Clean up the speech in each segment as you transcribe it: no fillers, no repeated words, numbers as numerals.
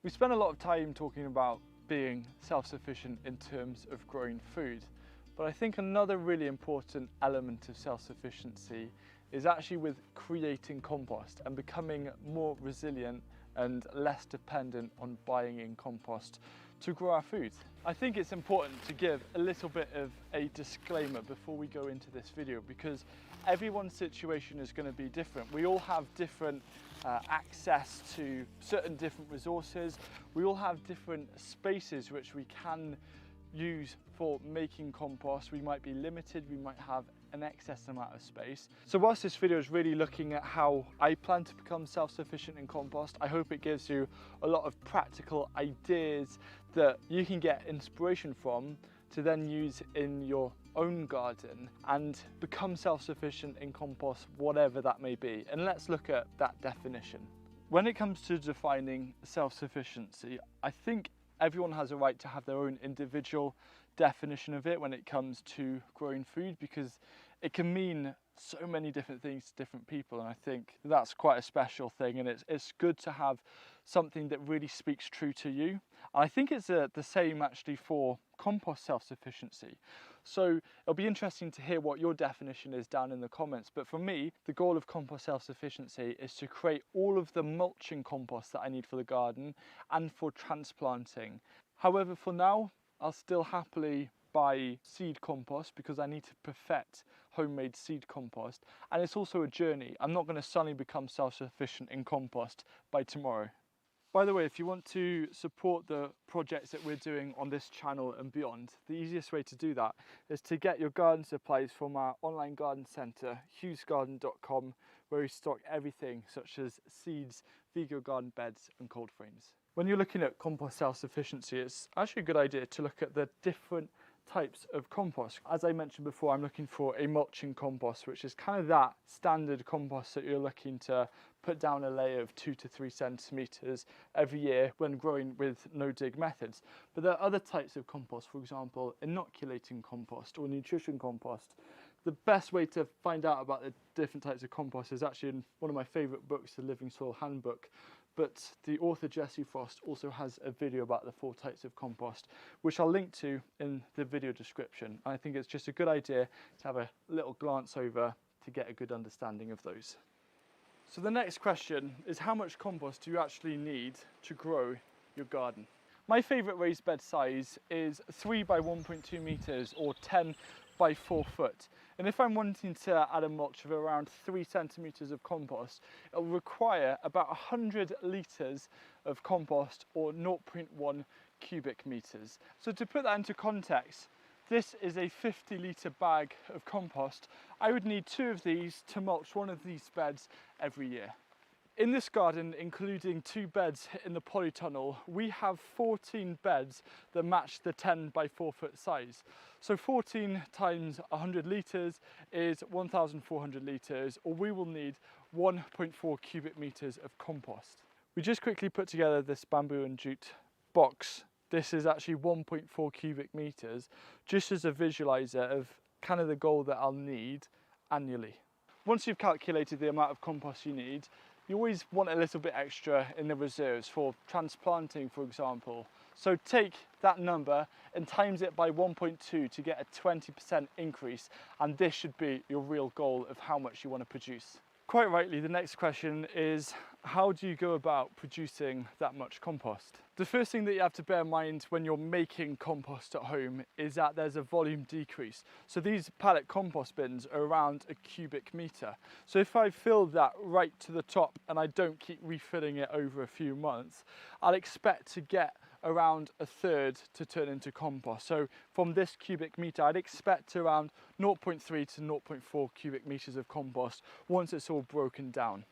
We spend a lot of time talking about being self-sufficient in terms of growing food, but I think another really important element of self-sufficiency is actually with creating compost and becoming more resilient and less dependent on buying in compost to grow our food. I think it's important to give a little bit of a disclaimer before we go into this video, because everyone's situation is going to be different. We all have different access to certain different resources. We all have different spaces which we can use for making compost. We might be limited, we might have an excess amount of space. So whilst this video is really looking at how I plan to become self-sufficient in compost, I hope it gives you a lot of practical ideas that you can get inspiration from to then use in your own garden and become self-sufficient in compost, whatever that may be. And let's look at that definition. When it comes to defining self-sufficiency, I think everyone has a right to have their own individual definition of it when it comes to growing food, because it can mean so many different things to different people, and I think that's quite a special thing, and it's good to have something that really speaks true to you. And I think it's the same actually for compost self-sufficiency. So it'll be interesting to hear what your definition is down in the comments, but for me, the goal of compost self-sufficiency is to create all of the mulching compost that I need for the garden and for transplanting. However, for now, I'll still happily buy seed compost because I need to perfect homemade seed compost, and it's also a journey. I'm not going to suddenly become self-sufficient in compost by tomorrow. By the way, if you want to support the projects that we're doing on this channel and beyond, the easiest way to do that is to get your garden supplies from our online garden centre, hughesgarden.com, where we stock everything such as seeds, vegan garden beds and cold frames. When you're looking at compost self-sufficiency, it's actually a good idea to look at the different types of compost. As I mentioned before, I'm looking for a mulching compost, which is kind of that standard compost that you're looking to put down a layer of 2 to 3 centimeters every year when growing with no-dig methods. But there are other types of compost, for example, inoculating compost or nutrition compost. The best way to find out about the different types of compost is actually in one of my favourite books, The Living Soil Handbook. But the author Jesse Frost also has a video about the 4 types of compost, which I'll link to in the video description. I think it's just a good idea to have a little glance over to get a good understanding of those. So the next question is, how much compost do you actually need to grow your garden? My favourite raised bed size is 3 by 1.2 metres or 10 by 4 foot. And if I'm wanting to add a mulch of around 3 centimetres of compost, it'll require about 100 litres of compost or 0.1 cubic metres. So to put that into context, this is a 50-litre bag of compost. I would need 2 of these to mulch one of these beds every year. In this garden, including 2 beds in the polytunnel, we have 14 beds that match the 10 by 4 foot size. So 14 times 100 litres is 1,400 litres, or we will need 1.4 cubic metres of compost. We just quickly put together this bamboo and jute box. This is actually 1.4 cubic metres, just as a visualiser of kind of the goal that I'll need annually. Once you've calculated the amount of compost you need, you always want a little bit extra in the reserves for transplanting, for example. So take that number and times it by 1.2 to get a 20% increase, and this should be your real goal of how much you want to produce. Quite rightly, the next question is, how do you go about producing that much compost? The first thing that you have to bear in mind when you're making compost at home is that there's a volume decrease. So these pallet compost bins are around a cubic metre. So if I fill that right to the top and I don't keep refilling it over a few months, I'll expect to get around a third to turn into compost. So from this cubic metre, I'd expect around 0.3 to 0.4 cubic metres of compost once it's all broken down.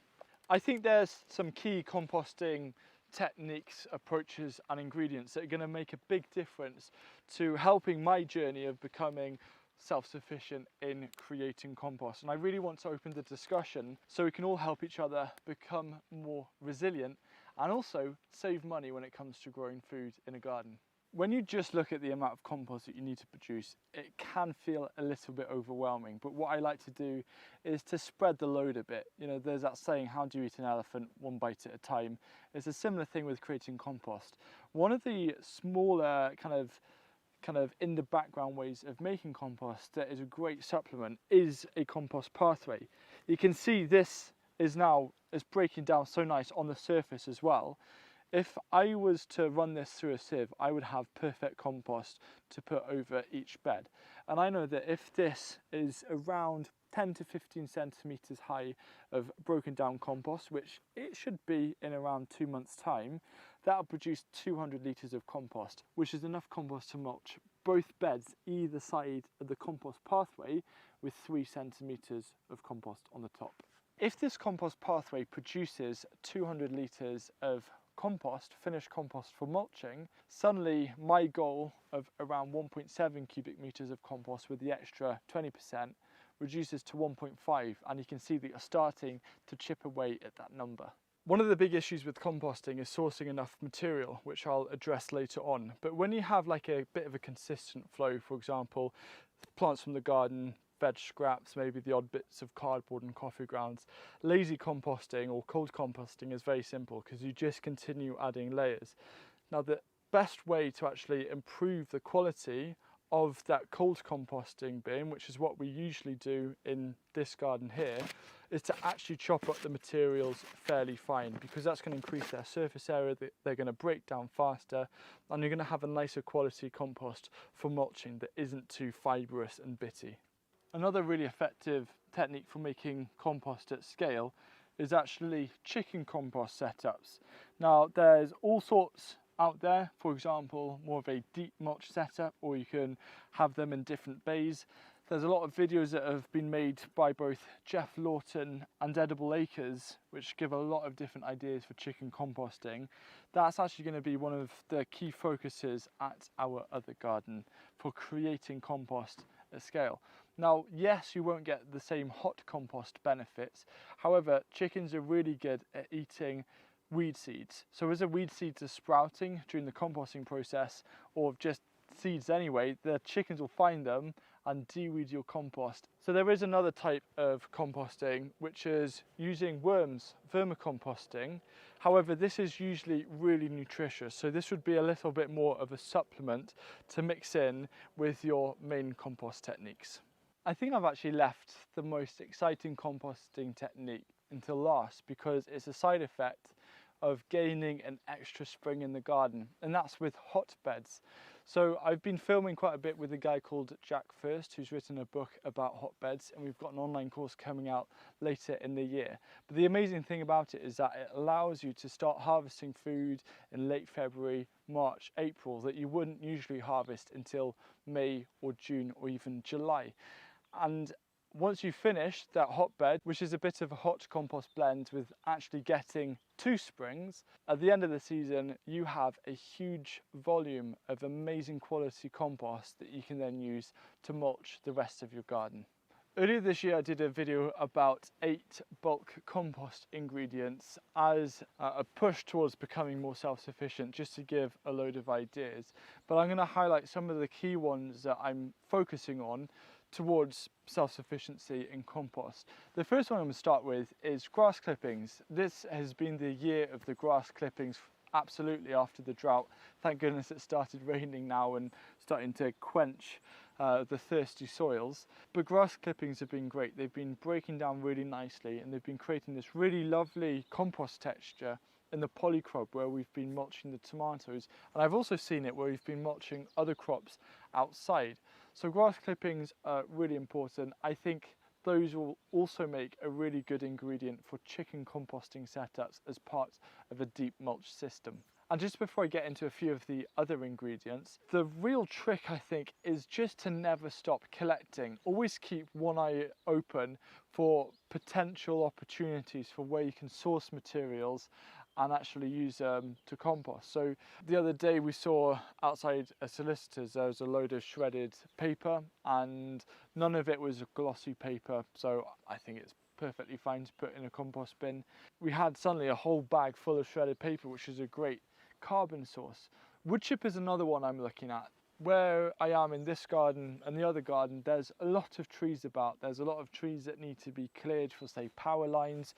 I think there's some key composting techniques, approaches and ingredients that are going to make a big difference to helping my journey of becoming self-sufficient in creating compost. And I really want to open the discussion so we can all help each other become more resilient and also save money when it comes to growing food in a garden. When you just look at the amount of compost that you need to produce, it can feel a little bit overwhelming. But what I like to do is to spread the load a bit. You know, there's that saying, how do you eat an elephant? One bite at a time. It's a similar thing with creating compost. One of the smaller kind of in the background ways of making compost that is a great supplement is a compost pathway. You can see this is breaking down so nice on the surface as well. If I was to run this through a sieve, I would have perfect compost to put over each bed. And I know that if this is around 10 to 15 centimeters high of broken down compost, which it should be in around 2 months' time, that'll produce 200 litres of compost, which is enough compost to mulch both beds either side of the compost pathway with 3 centimeters of compost on the top. If this compost pathway produces 200 litres of finished compost for mulching, suddenly my goal of around 1.7 cubic meters of compost with the extra 20% reduces to 1.5, and you can see that you're starting to chip away at that number. One of the big issues with composting is sourcing enough material, which I'll address later on. But when you have like a bit of a consistent flow, for example, plants from the garden, veg scraps, maybe the odd bits of cardboard and coffee grounds, lazy composting or cold composting is very simple because you just continue adding layers. Now, the best way to actually improve the quality of that cold composting bin, which is what we usually do in this garden here, is to actually chop up the materials fairly fine, because that's going to increase their surface area, they're going to break down faster, and you're going to have a nicer quality compost for mulching that isn't too fibrous and bitty. Another really effective technique for making compost at scale is actually chicken compost setups. Now, there's all sorts out there, for example, more of a deep mulch setup, or you can have them in different bays. There's a lot of videos that have been made by both Jeff Lawton and Edible Acres, which give a lot of different ideas for chicken composting. That's actually going to be one of the key focuses at our other garden for creating compost at scale. Now, yes, you won't get the same hot compost benefits. However, chickens are really good at eating weed seeds. So as the weed seeds are sprouting during the composting process, or just seeds anyway, the chickens will find them and de-weed your compost. So there is another type of composting, which is using worms, vermicomposting. However, this is usually really nutritious, so this would be a little bit more of a supplement to mix in with your main compost techniques. I think I've actually left the most exciting composting technique until last, because it's a side effect of gaining an extra spring in the garden, and that's with hotbeds. So I've been filming quite a bit with a guy called Jack First, who's written a book about hotbeds, and we've got an online course coming out later in the year. But the amazing thing about it is that it allows you to start harvesting food in late February, March, April that you wouldn't usually harvest until May or June or even July. And once you've finished that hotbed, which is a bit of a hot compost blend with actually getting 2 springs, at the end of the season you have a huge volume of amazing quality compost that you can then use to mulch the rest of your garden. Earlier this year I did a video about 8 bulk compost ingredients as a push towards becoming more self-sufficient, just to give a load of ideas. But I'm going to highlight some of the key ones that I'm focusing on towards self-sufficiency in compost. The first one I'm going to start with is grass clippings. This has been the year of the grass clippings, absolutely, after the drought. Thank goodness it started raining now and starting to quench the thirsty soils. But grass clippings have been great. They've been breaking down really nicely, and they've been creating this really lovely compost texture in the polycrop where we've been mulching the tomatoes, and I've also seen it where we've been mulching other crops outside. So grass clippings are really important. I think those will also make a really good ingredient for chicken composting setups as part of a deep mulch system. And just before I get into a few of the other ingredients, the real trick, I think, is just to never stop collecting. Always keep one eye open for potential opportunities for where you can source materials and actually use to compost. So the other day we saw outside a solicitor's there was a load of shredded paper, and none of it was glossy paper, so I think it's perfectly fine to put in a compost bin. We had suddenly a whole bag full of shredded paper, which is a great carbon source. Wood chip is another one I'm looking at. Where I am in this garden and the other garden, there's a lot of trees about. There's a lot of trees that need to be cleared for, say, power lines.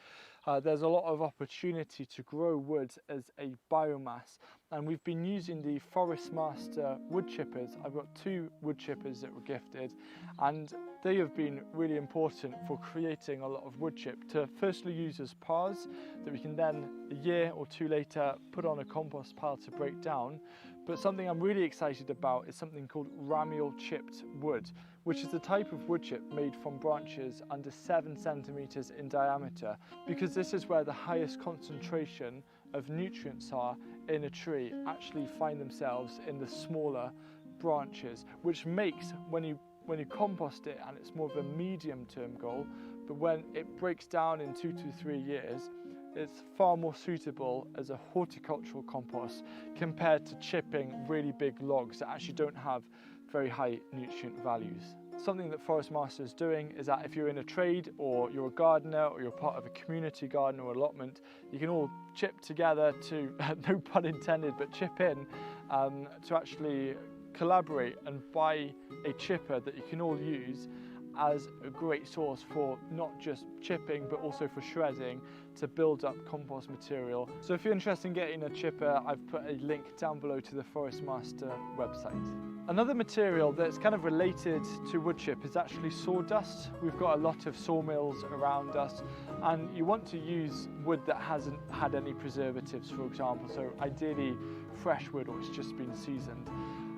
There's a lot of opportunity to grow wood as a biomass, and we've been using the Forest Master wood chippers. I've got 2 wood chippers that were gifted, and they have been really important for creating a lot of wood chip to firstly use as pars that we can then a year or 2 later put on a compost pile to break down. But something I'm really excited about is something called ramial chipped wood, which is a type of wood chip made from branches under 7 centimeters in diameter, because this is where the highest concentration of nutrients are in a tree actually find themselves in the smaller branches, which makes when you compost it, and it's more of a medium-term goal, but when it breaks down in 2 to 3 years, it's far more suitable as a horticultural compost compared to chipping really big logs that actually don't have very high nutrient values. Something that Forest Master is doing is that if you're in a trade, or you're a gardener, or you're part of a community garden or allotment, you can all chip together to, no pun intended, but chip in to actually collaborate and buy a chipper that you can all use as a great source for not just chipping but also for shredding to build up compost material. So if you're interested in getting a chipper, I've put a link down below to the Forest Master website. Another material that's kind of related to wood chip is actually sawdust. We've got a lot of sawmills around us, and you want to use wood that hasn't had any preservatives, for example, so ideally fresh wood or it's just been seasoned.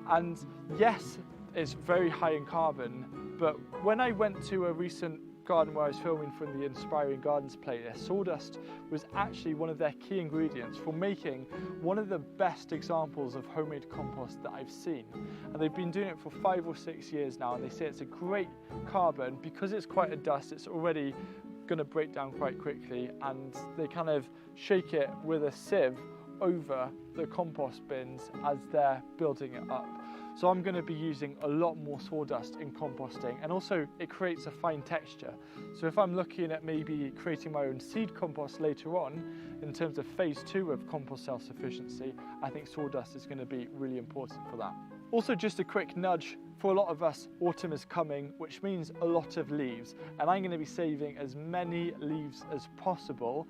And yes, it's very high in carbon, but when I went to a recent garden where I was filming from the Inspiring Gardens playlist, sawdust was actually one of their key ingredients for making one of the best examples of homemade compost that I've seen. And they've been doing it for 5 or 6 years now, and they say it's a great carbon because it's quite a dust. It's already going to break down quite quickly, and they kind of shake it with a sieve over the compost bins as they're building it up. So I'm going to be using a lot more sawdust in composting, and also it creates a fine texture. So if I'm looking at maybe creating my own seed compost later on, in terms of phase 2 of compost self-sufficiency, I think sawdust is going to be really important for that. Also, just a quick nudge, for a lot of us, autumn is coming, which means a lot of leaves, and I'm going to be saving as many leaves as possible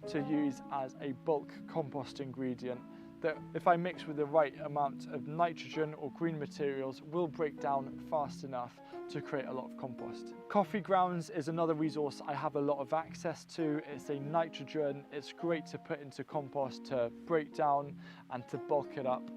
to use as a bulk compost ingredient that, if I mix with the right amount of nitrogen or green materials, will break down fast enough to create a lot of compost. Coffee grounds is another resource I have a lot of access to. It's a nitrogen, it's great to put into compost to break down and to bulk it up.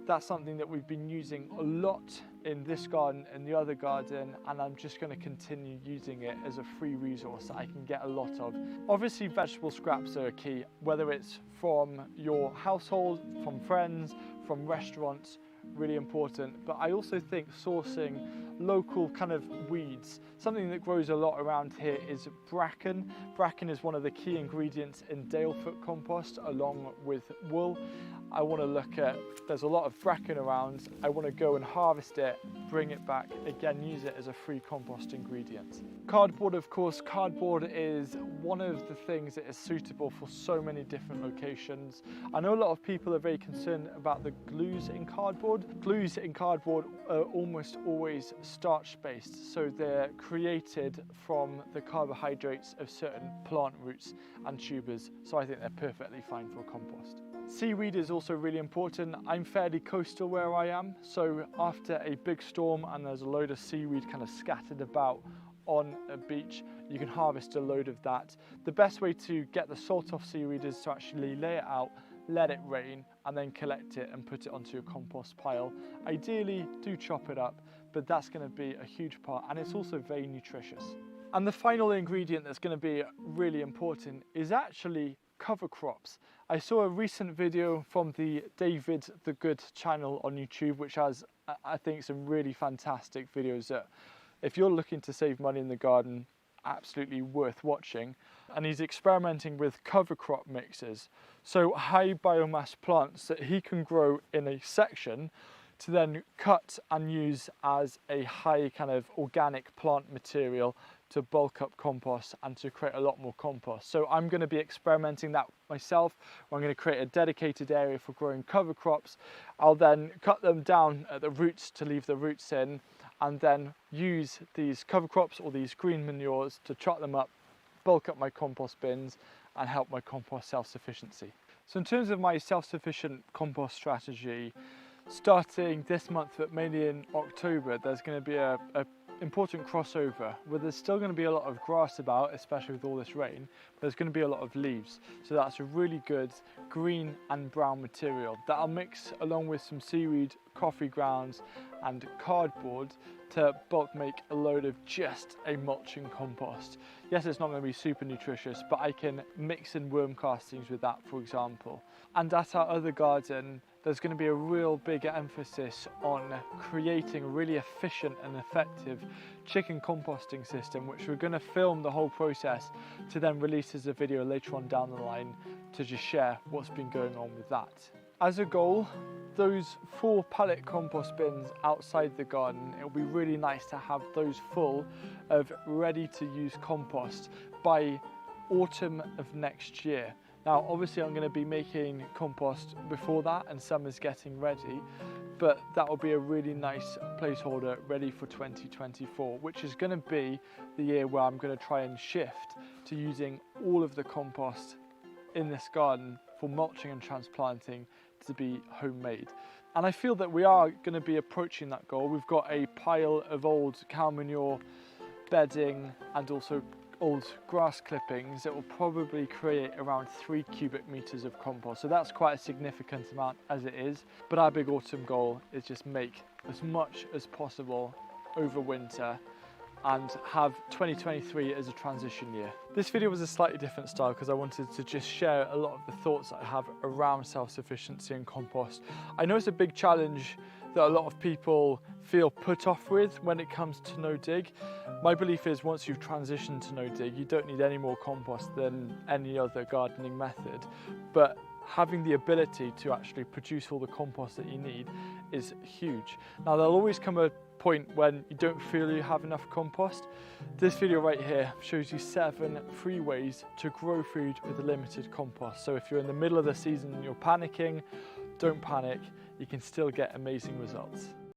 That's something that we've been using a lot in this garden and the other garden, and I'm just going to continue using it as a free resource that I can get a lot of. Obviously, vegetable scraps are key, whether it's from your household, from friends, from restaurants, really important. But I also think sourcing local kind of weeds, something that grows a lot around here is bracken. Bracken is one of the key ingredients in Dalefoot compost, along with wool. I want to look at, there's a lot of bracken around, I want to go and harvest it, bring it back, again use it as a free compost ingredient. Cardboard, of course, cardboard is one of the things that is suitable for so many different locations. I know a lot of people are very concerned about the glues in cardboard. Glues in cardboard are almost always starch-based, so they're created from the carbohydrates of certain plant roots and tubers, so I think they're perfectly fine for compost. Seaweed is also really important. I'm fairly coastal where I am, so after a big storm and there's a load of seaweed kind of scattered about on a beach, you can harvest a load of that. The best way to get the salt off seaweed is to actually lay it out, let it rain, and then collect it and put it onto your compost pile. Ideally, do chop it up, but that's going to be a huge part, and it's also very nutritious. And the final ingredient that's going to be really important is actually cover crops. I saw a recent video from the David the Good channel on YouTube, which has, I think, some really fantastic videos that, if you're looking to save money in the garden, absolutely worth watching. And he's experimenting with cover crop mixes, so high biomass plants that he can grow in a section to then cut and use as a high kind of organic plant material to bulk up compost and to create a lot more compost. So I'm going to be experimenting that myself. I'm going to create a dedicated area for growing cover crops. I'll then cut them down at the roots to leave the roots in, and then use these cover crops or these green manures to chop them up, bulk up my compost bins and help my compost self-sufficiency. So in terms of my self-sufficient compost strategy, starting this month but mainly in October, there's going to be a important crossover where there's still going to be a lot of grass about, especially with all this rain, but there's going to be a lot of leaves. So that's a really good green and brown material that I'll mix along with some seaweed, coffee grounds and cardboard to bulk make a load of just a mulching compost. Yes, it's not going to be super nutritious, but I can mix in worm castings with that, for example. And at our other garden, there's going to be a real big emphasis on creating a really efficient and effective chicken composting system, which we're going to film the whole process to then release as a video later on down the line to just share what's been going on with that. As a goal, those 4 pallet compost bins outside the garden, it'll be really nice to have those full of ready to use compost by autumn of next year. Now obviously I'm going to be making compost before that and summer's getting ready, but that will be a really nice placeholder ready for 2024, which is going to be the year where I'm going to try and shift to using all of the compost in this garden for mulching and transplanting to be homemade. And I feel that we are going to be approaching that goal. We've got a pile of old cow manure, bedding and also old grass clippings that will probably create around 3 cubic meters of compost. So that's quite a significant amount as it is. But our big autumn goal is just make as much as possible over winter and have 2023 as a transition year. This video was a slightly different style because I wanted to just share a lot of the thoughts that I have around self-sufficiency and compost. I know it's a big challenge that a lot of people feel put off with when it comes to no dig. My belief is once you've transitioned to no dig, you don't need any more compost than any other gardening method, but having the ability to actually produce all the compost that you need is huge. Now there'll always come a point when you don't feel you have enough compost. This video right here shows you 7 free ways to grow food with limited compost. So if you're in the middle of the season and you're panicking, don't panic, you can still get amazing results.